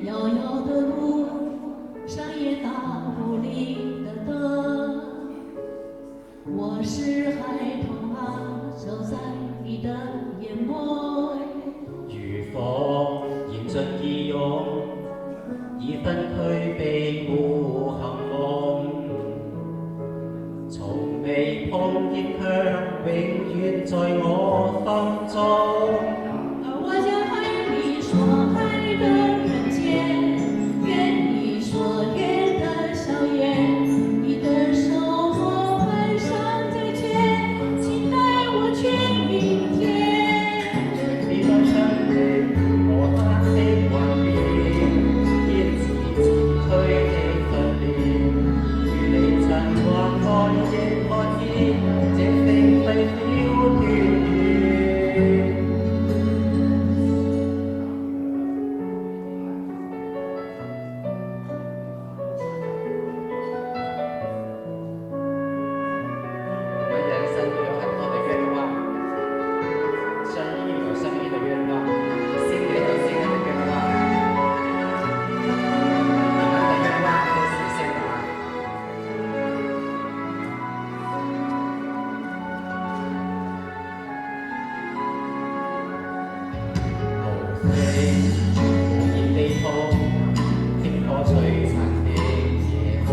遥遥的路上也打不离的灯。我是孩童啊，走在你的眼眸。如火燃盡義勇，以分區庇護幸福。從未碰見卻永遠在我心中。而我將愛你所愛的人間，願你所願的笑顏，你的手我攀上再見，請帶我去明天。你在生命和他的幻變，堅持前驅的訓練，如你曾話愛亦看見，這勝利小團圓。我们人生有很多的愿望，生日有生日的愿望，新年有新年的愿望，你们的愿望都实现了吗？無非無言地痛，聽破璀璨的夜空。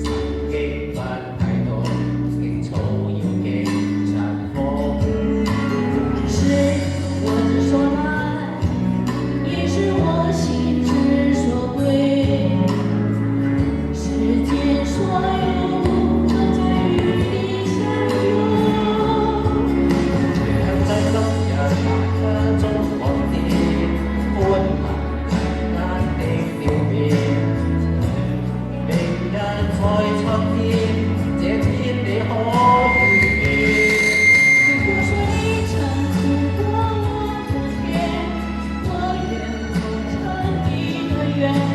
曾經不太懂，青草要經塵風。是我之所來，也是我心之所歸。世間所有路都在與你相擁。讓在今日大家中看見歡騰人間的笑面，明日再尋見，這天你可遇見。如果說一程路過我昨天，我願做成你的願。